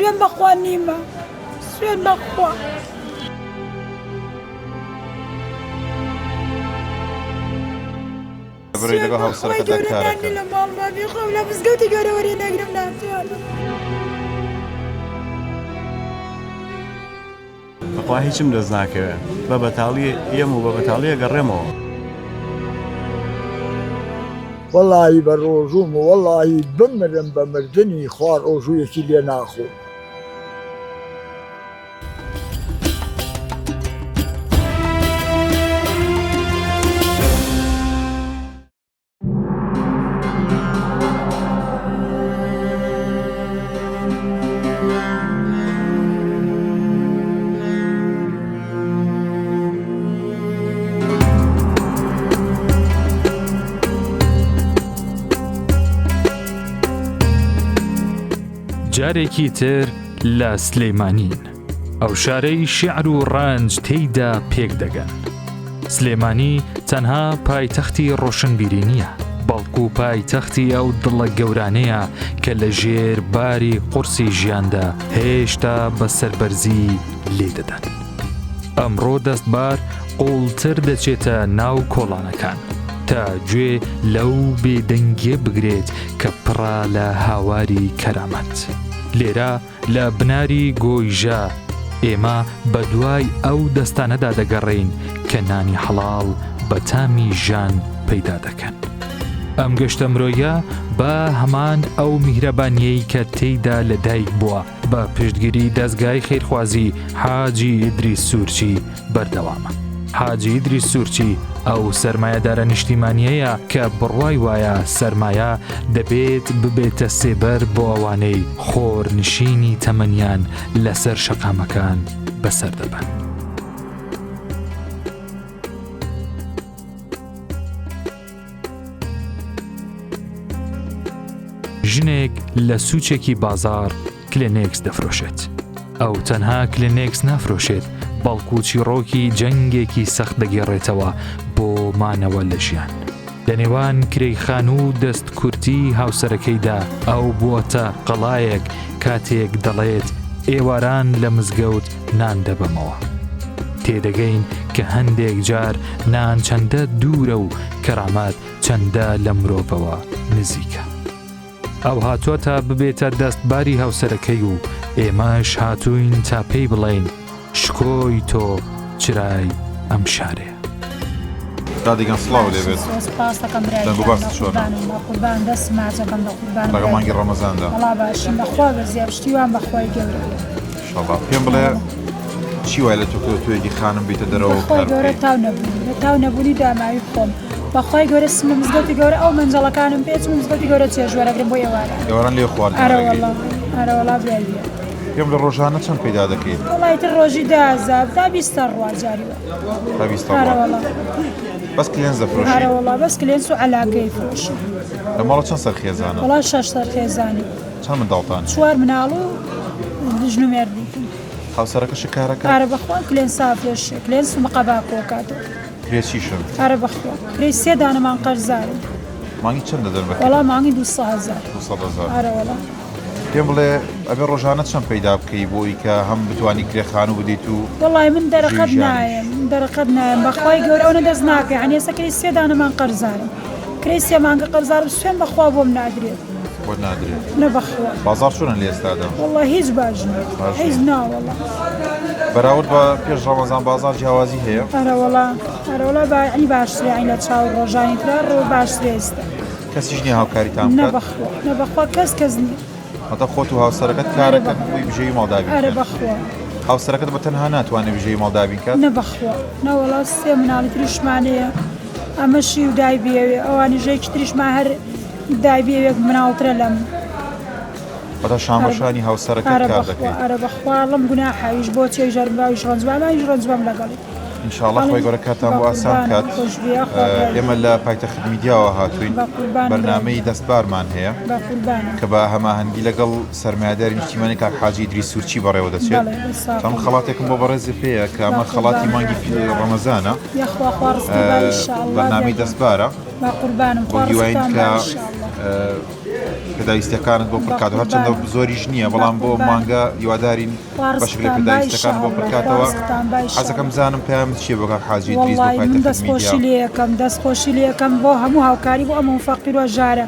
سوێن بەخوا نیمە سوێن بەخوا لە ماڵمابی خۆم لە مزگەوتی گەورە وەری نەگرم ناتوانم بەخوا هیچم دەست ناکەوێت بە بەتاڵی ئێمە و بە بەتاڵیە گەڕێمەوە وەڵاهی بە ڕۆژووم و وەڵاهی بمرم بە مردنی خوار ڕۆژوویەکی لێ ناخۆ جارێکی تر لە سلێمانین ئەو شارەی شیعر و ڕەنج تێیدا پێک دەگەن سلێمانی تەنها پایتەختی ڕۆشنبیری نییە بەڵکو پایتەختی ئەو دڵە گەورانەیە کە لە ژێر باری قورسی ژیاندا هێشتا بە سەربەرزی لێ دەدەن ئەمڕۆ دەستبار قوڵتر دەچێتە ناو کۆڵانەکان تا گوێ لەو بێدەنگیە بگرێت کە پڕا لە هاواری کەرامەت لێرە لە بناری گۆیژە ئێمە بە دوای ئەو دەستانەدا دەگەڕین کە نانی حەڵاڵ بە تامی ژان پەیدا دەکەن ئەم گەشتە مرۆیە بە هەمان ئەو میهرەبانیەی کە تێیدا لەدایک بووە بە پشتگیری دەستگای خێرخوازی حاجی ئیدریس سوورچی بەردەوامە حاجی ئیدریس سوورچی ئەو سەرمایەدارە نیشتیمانیەیە کە بڕوای وایە سەرمایە دەبێت ببێتە سێبەر بۆ ئەوانەی خۆرنشینی تەمەنیان لەسەر شەقامەکان بەسەر دەبن ژنێک لە سوچێکی بازار کلێنێکس دەفرۆشێت ئەو تەنها کلێنێکس نافرۆشێت بەڵکو چیرۆکی جەنگێکی سەخت دەگێڕێتەوە بۆ مانەوە لە ژیان لە نێوان کرێیخان و دەست کورتی هاوسەرەکەیدا ئەو بووەتە قەڵایەک کاتێک دەڵێت ئێواران لە مزگەوت نان دەبەمەوە تێدەگەین کە هەندێک جار نان چەندە دوورە و کەرامات چەندە لە مرۆڤەوە نزیکە ئەو هاتووە تا ببێتە دەستباری هاوسەرەکەی و ئێمەش هاتووین تا پێی بڵێین شکۆی تۆ چرای ئەم شارەیە دادیگەن سڵاو لێبێت دەنگ و باست چۆنە لەگە مانگی ڕەمەزاندا وەڵا باشین بەخوا بەزیێ شتیوان بەخوای گەورە ئینشاڵڵا پێم بڵێ چی وای لە تۆ توێگی خانم بیتە دەرەوە بەخوای گەورە تاو نەبوونی داماوی خۆم بەخوای گەورە سمە مزگەوتی گەورە ئەو منجەڵەکانم پێچم مزگەوتی گەورە چێژوەرەگرم بۆ ئێوارە ئێواران لێ خوارد ئەرەوەڵا برایە پێم لە ڕۆژانە چەند پەیدا دەکەیت وڵایتر ڕۆژی دازاب تا 20 ڕوا جاریوە تا 20 ڕوا بەس کلێنز دەفرۆشی هەرەوەڵا بەس کلێنس و عەلاکەی فرۆشی لە ماڵە چەند سەرخێزانە وڵا 6 سەرخێزانی چەند منداڵتان 4 مناڵ و ژن و مێردی هاوسەرەکەش کارەکە کارە بەخوا کلێنس سافرۆشی کلێنس و مەقەباکۆ کاتەوە کرێچیشن کارە بەخوا کرێی 3 دانەمان قەرزارم مانگی چەند دەدەن بەکە وەڵا مانگی 200,000 هەرەوەڵا پێم بڵێ ئەبێ ڕۆژانە چەند پەیدا بکەی بۆی کە هەم بتوانی کرێخان و بدەیت و وەڵای من دەرەقەت نایم بەخوای گەورە ئەوە دەست ناکە هەنی ئێستا کەی 3 دانەمان قەرزارم کرێی 3 مانگە قەرزارم سوێن بەخوا بۆم نادرێت بۆ نادرێت نە بەخوا بازار چۆنە لە ئێستادا وەڵا هیچ باش نییە هیچ ناوەڵا بەراورد بە پێش ڕەمەزان بازار جیاوازی هەیە هەرەوەڵا بەعنی باشترە ئەین لە چاو ڕۆژانی ترا ڕۆ باشترە ئێستا کەسیش نییە هاوکاریتان بکات نە بەخوا کەس نییە هەتا خۆت و هاوسەرەکەت کارەکەن بۆی بژێی ماڵدابی ئەرە بەخوا هاوسەرەکەت بە تەنها ناتوانێت بژێی ماڵدابی کات نە بەخوا نەوەڵا 3 مناڵی تریشمانەیە ئەمەشی و دای بێوێ ئەوانی ژەیەکی تریشمان هەر دای بێوێک مناڵترە لەم بەتا شامەشانی هاوسەرەکەت کار دەکەیت ئەرە بەخوا لەم گوناحاویش بۆ چێ ژەرماویش ڕەنجبامانیش ڕەنجبەم لەگەڵی ئینشاءڵڵا خۆی گەورە کاتان بۆ ئاسان کات ئێمە لە پایتەخت میدیاوە هاتوین بەرنامەی دەستبارمان هەیە کە بە هەماهەنگی لەگەڵ سەرمایه‌داری نیشتیمانی کاک حاجی ئیدریس سوورچی بەڕێوە دەچێت چەند خەڵاتێکم بۆ بەڕێزی پێیە کە ئەمە خەڵاتی مانگی ڕەمەزانە بەرنامەی دەستبارە بۆ دیوین کە پێداویستەکانت بۆ پڕکات و هەرچەندە زۆریش نییە بەڵام بۆ مانگە هیوادارین بەشێک لە پێداویستەکان بۆ پڕکاتەوە حەزەکەم بزانم پێیان چییە بۆ کاک حاجی ئیدریس بۆ پایتەختی دەستخۆشی لێ یەکەم دەستخۆشی لێ یەکەم بۆ هەموو هاوکاری بۆ ئەمە فەقیر و ژارە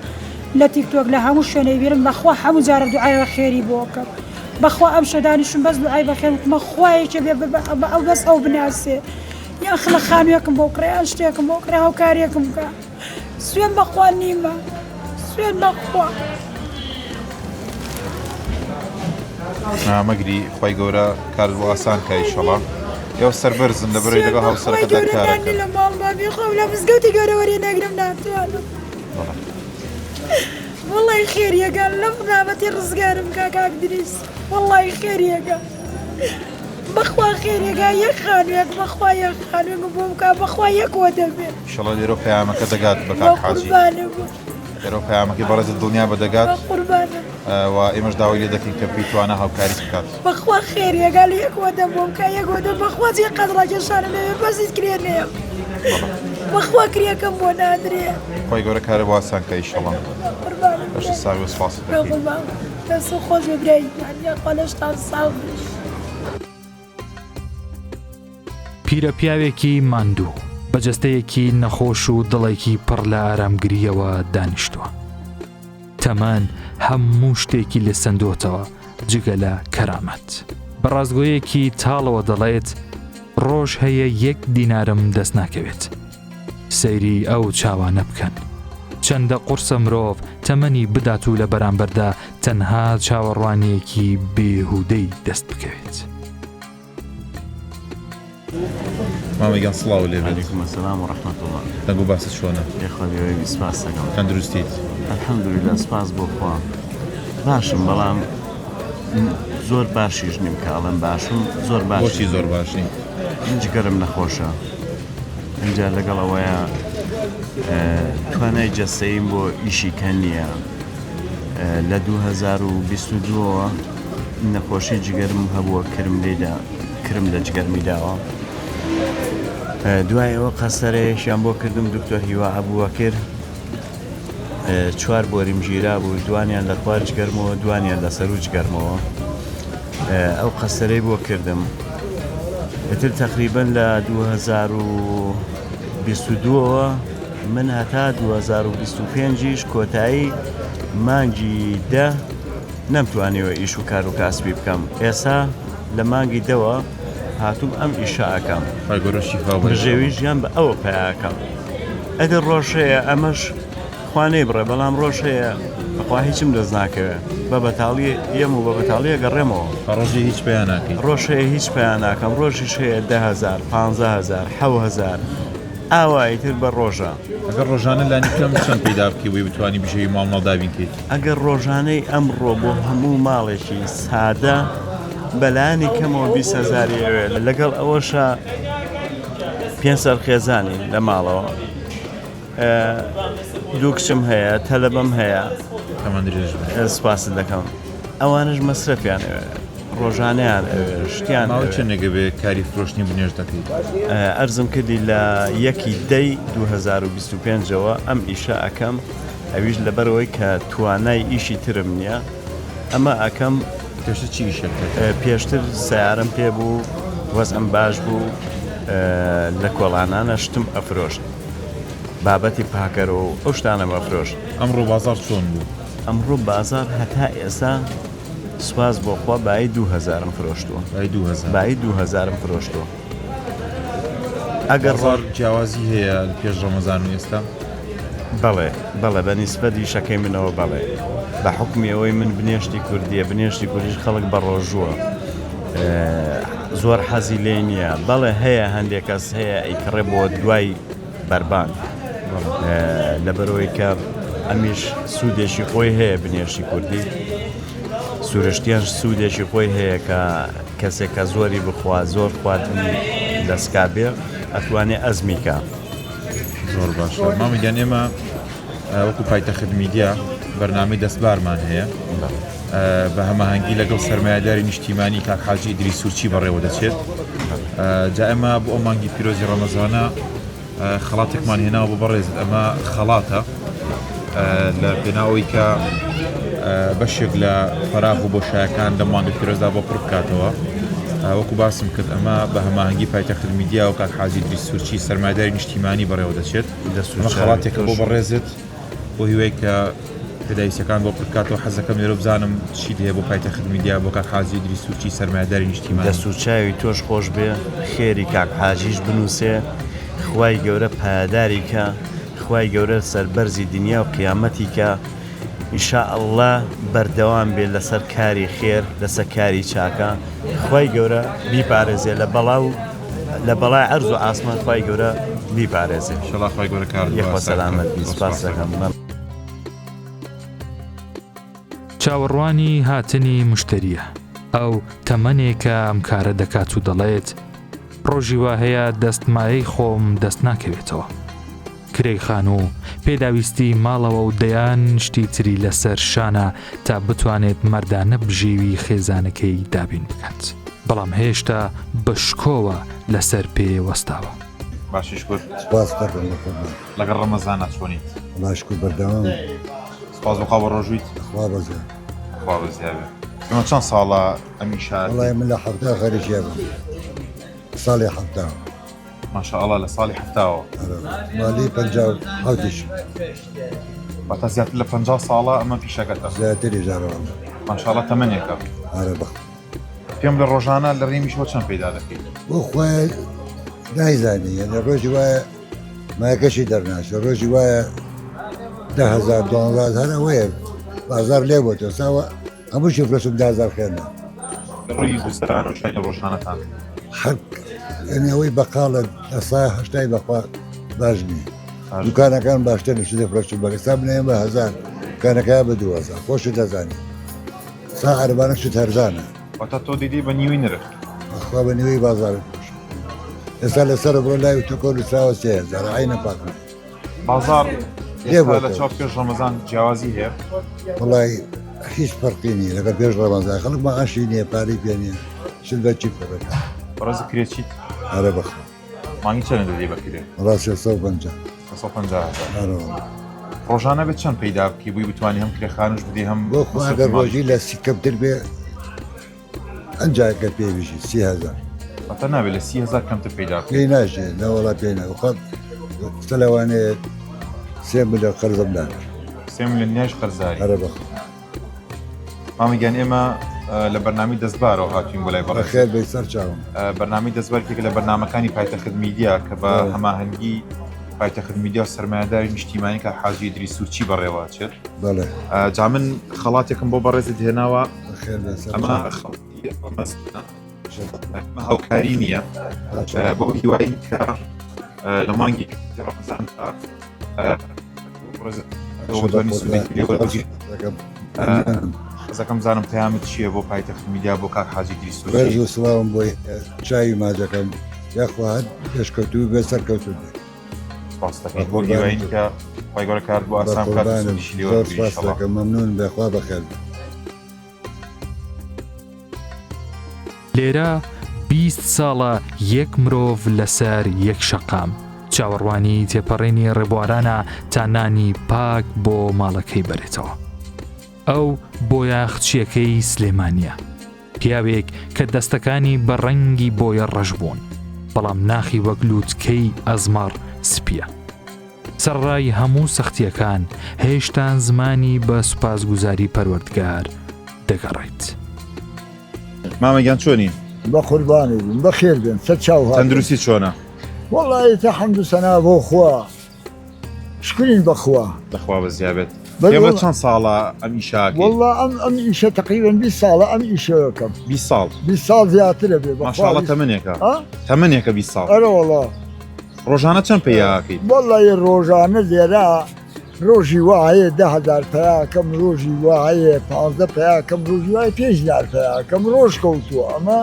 لە تیکتۆک لە هەموو شوێنەی بیرم بەخوا هەموو جارە دوعای خێری بۆکەم بەخوا ئەم شەدانیشم بەس دوعای بەخێر وتمە خوایەکێ بێ ئەو بەس ئەو بناسێ یان خلە خانوویەکم بۆ کڕێ یان شتێکم بۆ کڕێ هاوکاریەکم بکە سوێن بەخوا نیمە سوێن بەخوا نامەگری خی گەورە کارت بۆ ئاسان کە ئیشەڵا ئێوە سەربەرزن لەبەرەوەی لەگەڵ هاوسەرەکەتدا کارەکەن لە ماڵمامی خۆم لە مزگەوتی گەورەوەری نەگرم ناتوانم والله خێریەکان لەم بابەتی ڕزگارم کاک دریس والله خێریەکە بەخوا خێریەکە یەک خانوویەک بەخوا یەک خانوویەک بۆ بکە بەخوا یەکەوە دەبێت ئیشەڵا لێرە پەیامەکە دەگات بە کاک حاجی لێرە پەیامەکەی بەڕێزت دڵنیا بەدەگات و ئێمەش داوای لێ دەکەین کە پێی توانە هاوکاریت بکات بەخوا خێریەکە لە یەکەوە دەبۆ بکە یەکەوە دە بەخوا جێ قەدڕاکێشانە لەوێ بەسیت کرێنەیە بەخوا کریەکەم بۆ نادرێ خی گەورە کارە بۆ ئاسان کە ئیشەڵا بەشە ساوی وەسپاس دەکەین دەست خۆش ببرەی قەلەشتان ساڵش پیرە پیاوێکی ماندوو بەجەستەیەکی نەخۆش و دڵێکی پڕ لە ئارامگریەوە دانیشتووە تەمان هەموو شتێکی لێ سندۆتەوە جگە لە کەرامەت بە ڕازگۆیەکی تاڵەوە دەڵێت ڕۆژ هەیە 1 دینارم دەست ناکەوێت سەیری ئەو چاوانە بکەن چەندە قورسە مرۆڤ تەمەنی بدات و لە بەرامبەردا تەنها چاوەڕوانیەکی بێهودەی دەست بکەوێت مامەگیان سڵاو لێ عەلەیکوم ئەسەلام و ڕەحمەت الله دەنگ و باست چۆنە خۆیەوەی سپاس دەکەم تەندروستیت ئەلحەمدولیلا سپاس بۆ خوا باشم بەڵام زۆر باشیش نیم کاڵم باشم زۆر باش بۆچی زۆر باشی جگەرم نەخۆشە اینجا لەگەڵ ئەوەیە توانای جەستەیم بۆ ئیشی کە نییە لە 2022ەوە نەخۆشی جگەرم هەبووە کرم لە جگەرمی داوە دوایەوە قەسەرەیەشیان بۆ کردم دکتۆر هیوا ئەبووە کرد 4 بۆریم ژیرا بوو دوانیان لە خوار جگەرمەوە دوانیان لە سەر و جگەرمەوە ئەو قەسەرەی بۆ کردم ئەتر تقریبا لە 2022ەوە من هەتا 2025یش کۆتایی مانگی 10 نەمتوانیەوە ئیش و کار و کاسبی بکەم ئێستا لە مانگی 10ەوە هاتووم ئەم ئیشاکەم ژێوی ژیان بە ئەوە پیاکەم ئەگەر ڕۆژەیە ئەمەش خوانەی بڕێ بەڵام ڕۆژەیە بەخوا هیچم دەست ناکەوێت بە بەتاڵی ئێم و بە بەتاڵیە گەڕێمەوە ڕۆژی هیچ پێیان ناکەین ڕۆژەیە هیچ پێیان ناکەم ڕۆژیش هەیە 10,000 15,000 7,000 ئاوایتر بە ڕۆژە ئەگەر ڕۆژانە لانی کەم چەند پێدا بکەی وی بتوانی بژەوی ماڵ دابینکەیت ئەگەر ڕۆژانەی ئەمڕۆ بۆ هەموو ماڵێکی سادە بەلانی کەمەوە 20,000 ئەوێت لەگەڵ ئەوەشە 500 خێزانی لە ماڵەوە دوو کچم هەیە تەلەبەم هەیە سپاس دەکەم ئەوانش مەسرەفیان ڕۆژانەیان شتیان چەندێکە بێ کاری فرۆشتنی بنێژ دەکەیت ئەرزم کردی لە 1/10/2025ەوە ئەم ئیشە ئەەکەم ئەویش لەبەرەوەی کە توانای ئیشی ترم نییە ئەمە ئەەکەم پێشتر چی ئیشەکە پێشتر سیارم پێ بوو وەزم باش بوو لە کۆڵانانە شتم ئەفرۆشت بابەتی پاکەرەوە ئەو شتانە مەفرۆشت ئەمڕۆ بازار چۆن بوو ئەمڕۆ بازار هەتا ئێستا سوپاس بۆخوا بای 2,000 فرۆشتووە بای 2,000 فرۆشتووە ئەگەر ڕار جیاوازی هەیە پێش ڕەمەزان و ئێستا بەڵێ بە نیسبەتی شەکەی منەوە بەڵێ بە حکمیەوەی من بنێشتی کوردیە بنێشتی کوردیش خەڵک بە ڕۆژووە زۆر حەزی لێ نییە بەڵێ هەیە هەندێک کەس هەیە ئەیکڕێ بۆ دوای بەربان لەبەرەوەی کە ئەمیش سوودێکی خۆی هەیە بنێشتی کوردی سوورشتیان سوودێکی خۆی هەیە کە کەسێک کە زۆری بخوا زۆر خواردنی دەستکا بێ ئەتوانێ ئەزمیکە زۆر باش مامەگیان ئێمە وەکو پایتەخت میدیا بەرنامەی دەستبارمان هەیە بە هەماهەنگی لەگەڵ سەرمایه‌داری نیشتیمانی کاک حاجی ئیدریس سوورچی بەڕێوە دەچێت جا ئێمە بۆ ئەو مانگی پیرۆزی ڕەمەزانە خەڵاتێکمان هێناوە بۆ بەڕێزت ئەمە خەڵاتە لە پێناوەی کە بەشێک لە فەراغ و بۆشایەکان لە مانگە پیرۆزدا بۆ پڕ بکاتەوە. وەکو باسم کرد ئەمە بە هەماهەنگی پایتەخت میدیا و کاک حاجی ئیدریس سوورچی سەرمایه‌داری نیشتیمانی بەڕێوە دەچێت. خەڵاتێکە بۆ بەڕێزت بۆ هیوای کە پێداویستەکان بۆ پڕ بکاتەوە. حەزەکەم لێرە بزانم چی هەیە بۆ پایتەخت میدیا بۆ کاک حاجی ئیدریس سوورچی سەرمایه‌داری نیشتیمانی. دەسوچاوی تۆش خۆش بێ، خێری کاک حاجیش بنووسێ، خوای گەورە پایداری کە، خوای گەورە سەربەرزی دنیا و قیامەتی کە، ئینشاءالله بەردەوام بێت لەسەر کاری خێر، لەسەر کاری چاکە. خوای گەورە بیپارێزێ لە بەڵای عەرز و ئاسمان، خوای گەورە بیپارێزێ. ئینشاءالله خوای گەورە کار یەخوا سەلامەت بی. سپاس دەکەم. چاوەڕوانی هاتنی مشتریە ئەو تەمەنێکە ئەم کارە دەکات و دەڵێت ڕۆژی وا هەیە دەستمایەی خۆم دەست ناکەوێتەوە. کرێی خان و پێداویستی ماڵەوە و دەیان شتی تری لەسەر شانە تا بتوانێت مەردانە بژێوی خێزانەکەی دابین بکات، بەڵام هێشتا بەشکۆوە لەسەر پێوەستاوە. باشیش کرد. سپاس دەکەم لەگەڵ ڕەمەزانە چۆنیت؟ باشکو بەردەوام. سپاس بەخوا بە ڕۆژویت. خوا بەزێ. خوا بەزیابێ. ئەمە چەند ساڵە ئەمی شار؟ وەڵای من لە حەفتا خەریجێ بووم. ساڵی حەفتا. ماشاءالله لە ساڵی حەفتاوە. مالی 57 بەتە زیاتر لە 50 ساڵە ئەمە پیشەکەتە. زیاتری جارەوە. ماشاءالله تەمەنێکە. ئارە بەخ. پێم لە ڕۆژانە لە ڕێمیشەوە چەند پەیدا دەکەیت؟ بۆ خوای نایزانی، یعنی ڕۆژی وایە مایەکەشی دەرناچێ، ڕۆژی وایە 10,000 12,000 هەرەوەیە بازار لێ بۆتەوە ساوە هەمووشی فرۆشم 10,000 خێنە. ڕووی گوزەران و شای لە ڕۆژانەتان. حەق یعنی ئەوەی بەقاڵە لە سای 80 بەخوا باش نییە. دوکانەکان باشتر نشی دەفرۆشم بەگەستا بنێن بە 1000 دوکانەکە بە 2000 خۆشت دەزانی. سا عەربانە شت هەرزانە. واتە تۆ دیدی بە نیوی نرخ. بەخوا بە نیوەی بازار. ئێستا لەسەر بڕۆ لای تۆکۆ نووسراوە 3000 عینە پاکن. بازار ئێستا لە چاو پێش ڕەمەزان جیاوازی هەیە؟ وڵای هیچ فەرقی نییە لەگەڵ پێش ڕەمەزان خەڵک مەعاشی نییە، پارەی پێ نییە، شت بەچی پڕەکە. بەڕێزە کرێ چیت؟ ئارە بەخوا. مانگی چەندە دەدەی بە کرێ؟ وڵای 350. 350 ئارەوە. ڕۆژانە بێت چەند پەیدا بکەی بووی بتوانی هەم کرێخانوش بدەی هەم بۆ خوا ئەگەر ڕۆژی لە 30 کەمتر بێ ئەنجاکە پێویژی 30,000. واتە نابێت لە 30,000 کەمتر پەیدا بکەی. پێی ناژێ نەوەڵا پێی ناوە خۆ لەوانەیە 3 ملیۆن قەرزم دانا. 3 ملیۆن نیاش قەرزداری. ئارە بەخوا. مامەگیان ئێمە لە بەرنامی دەستبارەوە هاتوین بۆ لای بەڕێز. بەخێر بێ سەر چاوم. بەرنامی دەستبارێکێکە لە بەرنامەکانی پایتەخت میدیا کە بە هەماهەنگی پایتەخت میدیا و سەرمایه‌داری نیشتیمانی کە حاجی ئیدریس سوورچی بەڕێوەچێت. بەڵێ. جا من خەڵاتێکم بۆ بەڕێزت هێناوە. بەخێر بێ سەر ئەمە هاوکاری نییە بۆ هیوایی کە لە مانگی ڕەمەزان زەکەم زانم پەیامت چییە بۆ پایتەخت میدیا بۆ کاک حاجی ئیدریس سوورچی؟ بەرز و سڵاوم بۆی چاوی ماجەکەم یاخوا پێشکەوتوو بێ سەرکەوتو بێ. سپاس دەکەم بۆ هیوایین کە خوای گەورە کار بۆ ئاسان بکات و سوودیشی لێوە بگریت سپاس ئینشاڵڵا. دەکەم مەمنون بێخوا بەخێر بێ. لێرە 20 ساڵە یەک مرۆڤ لەسەر یەک شەقام چاوەڕوانی تێپەڕێنی ڕێبوارانە تا نانی پاک بۆ ماڵەکەی بەرێتەوە. ئەو بۆ یاخچیەکەی سلێمانیە، پیاوێک کە دەستەکانی بە ڕەنگی بۆیە ڕەش بوون، بەڵام ناخی وەک لووتکەی ئەزمەڕ سپیە. سەرڕای هەموو سەختیەکان هێشتا زمانی بە سوپاسگوزاری پەروەردگار دەگەڕێت. مامەگیان چۆنی؟ بە قوربانی بن بەخێر بێن سەر چاو هات. تەندروستی چۆنە؟ وەڵی تا حەمد و سەنا بۆ خوا شکرین بەخوا. دەخوا بەزیابێت. ئێمە چەند ساڵە ئەم ئیشاکەی؟ وەڵا ئەم ئیشە تقریبا 20 ساڵە ئەم ئیشەکەم. 20 ساڵ. 20 ساڵ زیاترە بێ ماشاءڵڵا تەمەنێکە. تەمەنێکە 20 ساڵ. ئەرە وەڵا. ڕۆژانە چەند پەیاکەیت؟ وەڵی ڕۆژانە لێرە ڕۆژی وایە 10,000 پەیاکەم، ڕۆژی وایە 15 پەیاکەم، ڕۆژی وایە 5,000 پەیاکەم، ڕۆژ کەوتووە. ئەمە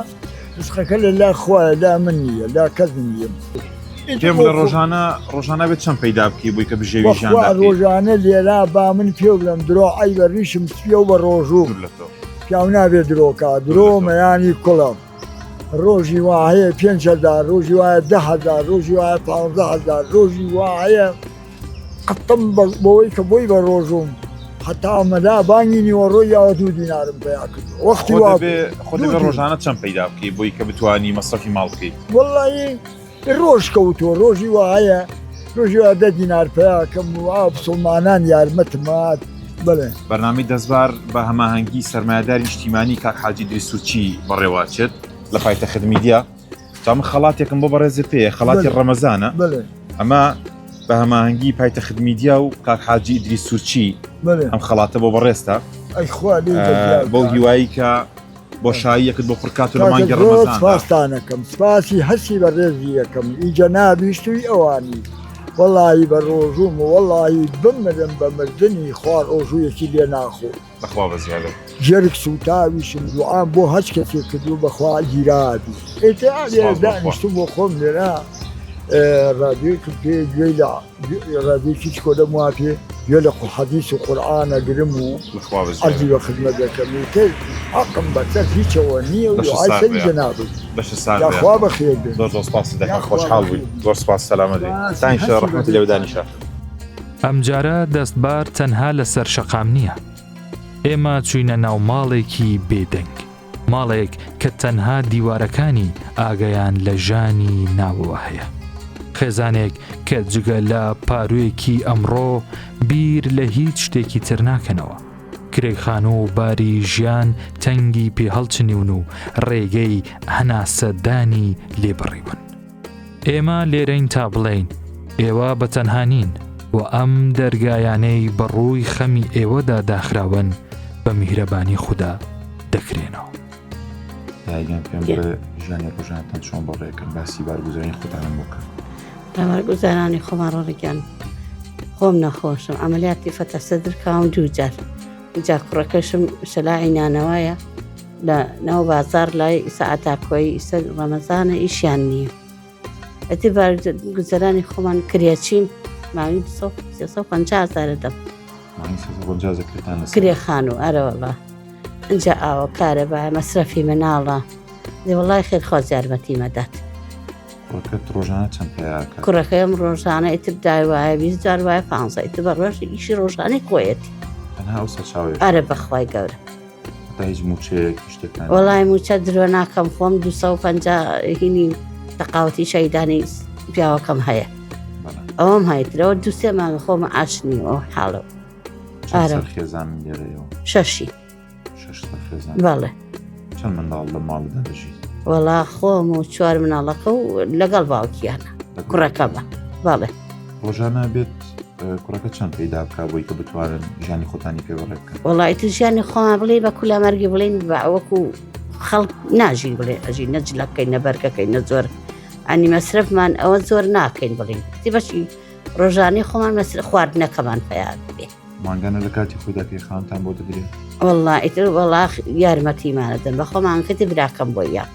ڕزقەکە لە خوایە لا من نییە لا کەس نییە. پێم لە ڕۆژانە بێت چەند پەیدا بکەی بووی کە بژێویژیان بەخوا ڕۆژانە لێرە با من پێ بڵێم درۆ ئەی بە ڕیشم سپیە و بە ڕۆژوو پیاو نابێت درۆکە درۆ مەیانی کوڵە. ڕۆژی وایە 5,000 ڕۆژی وایە 10,000 ڕۆژی وایە 15,000 ڕۆژی وایە قەتم بەوەی کە بۆی بە ڕۆژوم حتى ئەمەدا بانگی نیوەڕۆی یاوە 2 دینارم پیا کردو وەختی وا خۆ دەبێت ڕۆژانە چەند پەیدا بکەیت بۆی کە بتوانی مەسرەفی ماڵ بکەیت وەڵی ڕۆژ کەوتووە ڕۆژی وایە ڕۆژی وا 10 دینار پێیاکەم و ئاو مسڵمانان یارمەتمات بڵێ بەرنامەی دەستبار بە هەماهەنگی سەرمایهداری نیشتیمانی کاک حاجی ئیدریس سوورچی بەڕێواچێت لە پایتەخت میدیا تا من خەڵاتێکم بۆ بەڕێزە پێ خەڵاتی ڕەمەزانە ئەمە بە هەماهەنگی پایتەخت میدیا و کاک حاجی ئیدریس سوورچی ئەم خەڵاتە بۆ بەڕێستە بۆ هیوایی کە بۆ شاییەکت بۆ پڕکات و لە مانگی ڕەمەزان سپاسانەکەم سپاسی هەسی بە ڕێزی یەکەم ئیجە نابیستوی ئەوانی وەڵی بە ڕۆژوم و وەڵی بمرم بە مردنی خوار ئۆژوویەکی لێ ناخۆ بەخوا بەزیادە جەرگ سوتاویشم دوعام بۆ هەچ کەسێک کردو بەخوا گیرابی ئێتە دانیشتم بۆ خۆم لێرە ڕادیۆکم پێ گوێی لە ڕادیۆکی چ کۆدەم وا پێ گوێ لە حەدیث و قورئانە گرم و عەرزی بە خزمەت دەکەم تر حەقم بەسەر هیچەوە نییە و دوعای سەری جەنابی یاخوا بەخێر بێت زۆر سپاس دەکەم خۆشحاڵ بووین زۆر سپاس سەلامەت بێت تا ئینشا ڕەحمەتی لێ بدانیشە ئەمجارە دەستبار تەنها لەسەر شەقام نییە ئێمە چوینە ناو ماڵێکی بێدەنگ ماڵێک کە تەنها دیوارەکانی ئاگەیان لە ژانی ناوەوە هەیە خێزانێک کە جگە لە پاروێکی ئەمڕۆ بیر لە هیچ شتێکی تر ناکەنەوە کرێکخان و باری ژیان تەنگی پێ هەڵچنیون و ڕێگەی هەناسەدانی لێبڕیون ئێمە لێرەین تا بڵێین ئێوە بەتەنهانین و ئەم دەرگایانەی بەڕووی خەمی ئێوەدا داخراون بە میهرەبانی خوددا دەکرێنەوە دایگەم پێم بڵێ ژیانی ڕۆژانتان چۆن بەڕێکن باسی بارگوزاری خوددانم بکەن بارگوزارانی خۆمان ڕۆڕێگیان خۆم نەخۆشم ئەمەلیاتی فەتە سەدر کاوم 2 جار جا کوڕەکەشم شەلاعی نانەوەیە لە ناو بازار لای سەعاتا کۆی ئیسەر ڕەمەزانە ئیشیان نییە ئەتی بارگوزارانی خۆمان کریاچیم ماوەی 350,000 دەم کرێخان و ئەرەوەڵا ئەجا ئاوە کارە بە مەسرەفی مناڵە دێوەڵای خێرخواز یارمەتی مەدات کوڕەکەم ڕۆژانە ئیتر داوایە 20,000 وایە 15 ئیتر بە ڕۆژ ئیشی ڕۆژانەی خۆیەتی ئەرە بەخوای گەورە وەڵای موچە درۆ ناکەم خۆم 250 هینی تەقاوەتی شەیدانی پیاوەکەم هەیە ئەوەم هایترەوە 2-3 مانگە خۆمە ئاشنی ئەو حاڵە شەشی بەڵێ چەند منداڵ لە ماڵدا دەژیت وەڵا خۆم و 4 مناڵەکە و لەگەڵ باوکیانە کوڕەکەمە بەڵێ ڕۆژانە بێت کوڕەکە چەند پەیدا بکە بۆی کە بتوانن ژیانی خۆتانی پێوەڕێ بکەن وەڵی تر ژیانی خۆمان بڵێ بە کولامەرگی بڵێن بەوەکو خەڵک ناژین بڵێ ئەژی نەجلەکەی نەبەرگەکەی نەزۆر ئەنی مەسرفمان ئەوە زۆر ناکەین بڵین تی بەشی ڕۆژانی خۆمان مەسرف خواردنەکەمان پەیان بێ مانگانە لە کاتی خۆدا پێخانتان بۆ دەدرێت وەڵا ئیتر وەڵا یارمەتیمانەدەن بە خۆمان کەتی براکەم بۆ یان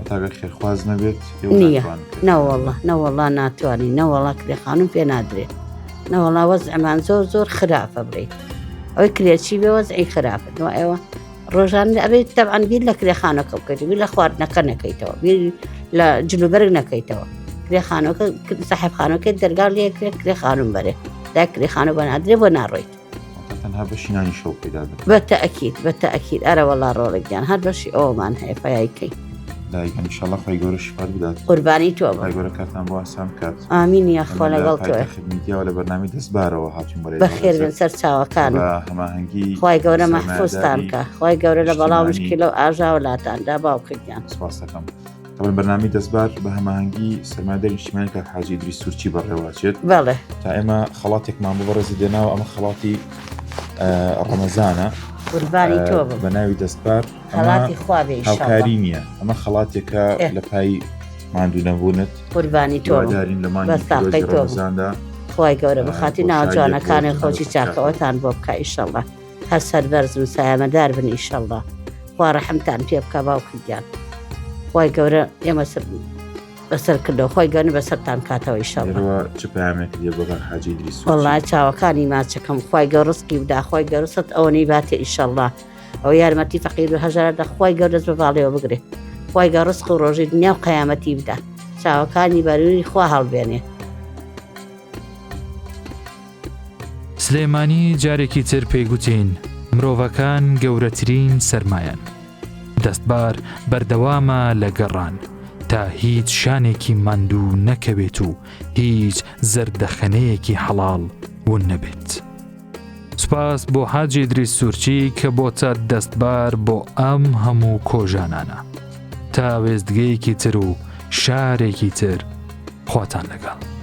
تاگە خێرخواز نەبێت نییە نەوەڵە نەوەڵا ناتوانین نەوەڵا کرێخانم پێ نادرێت نەوەڵا وەزعمان زۆر خراپە بڵێ ئەوەی کرێکی بێ وەزعی خراپەوە ئێوە ڕۆژان ئەبێت تەبعاً بیر لە کرێخانەکە بکەیت بیر لە خواردنەکە نەکەیتەوە بیر لە جلوبەرگ نەکەیتەوە کرێخانەکە سەحێبخانەکەی دەرگا لێ کرێخانم بەرێ دا کرێخانە بە نادرێ بۆ ناڕۆیت بەشینانی شەو پێدا بەتەئەکید ئەرە وەڵا ڕۆڵێکیان هەر بەشی ئەومان هەیە پایایکەی دایگەن ئینشەڵڵا خۆی گەورە شیفات بدات قوربانی تۆ بە گەورە کاتان بۆ ئاسان بکات ئامین یاخوا لەگەڵ تۆ میدیاوە لە بەرنامی دەستبارەوە هاتوون بەڕێ بەخێر بن سەر چاوەکان هەماهەنگی خی گەورە مەحفوظتان کە خی گەورە لە بەڵاو مشکی لەو ئاژا وڵاتاندا باوکردیان سپاس دەکەم تەوەن بەرنامی دەستبار بە هەماهەنگی سەرمایهداری نیشتیمانی کاک حاجی ئیدریس سوورچی بەڕێوەچێت بەڵێ تا ئێمە خەڵاتێکمان بۆ بەڕێزی دێناوە ئەمە خەڵاتی ڕەمەزانە قوربانی تۆ بە ناوی دەستبار خەڵاتی خوا بێ هاوکاری نییە ئەمە خەڵاتێکە لە پای ماندوو نەبوونت قوربانی تۆ دارین لە مانگی ڕەمەزاندا خی گەورە بخاتی ناوجوانەکانی خۆشی چاکەوەتان بۆ بکە ئیشەڵڵا هەر سەربەرز و سایەمەدار بن ئیشەڵڵا خوا ڕەحمتان پێ بکە باوکردیان خی گەورە ئێمە بەسەر کردەوە خۆی گەنی بەسەرتان کاتەوە ئیشەڵڵا چ پامێک لێ بۆ حاجی ئیدریس وەڵای چاوەکانی ماچەکەم خی گەور ڕزقی بدا خی گەورەست ئەوەی باتێ ئیشەڵڵا ئەو یارمەتی فەقیر و هەژارە خی گەورەست بەباڵێەوە بگرێت خی گە ڕزق و ڕۆژی دنیا و قەیامەتی بدا چاوەکانی بەروری خوا هەڵبێنێ سلێمانی جارێکی تر پێیگوتین مرۆڤەکان گەورەترین سەرمایەن. دەستبار بەردەوامە لە گەڕان تا هیچ شانێکی ماندوو نەکەوێت و هیچ زەردەخەنەیەکی حەڵاڵ ون نەبێت. سوپاس بۆ حاجی ئیدریس سوورچی کە بۆتە دەستبار بۆ ئەم هەموو کۆژانانە. تا وێستگەیەکی تر و شارێکی تر خواتان لەگەڵ.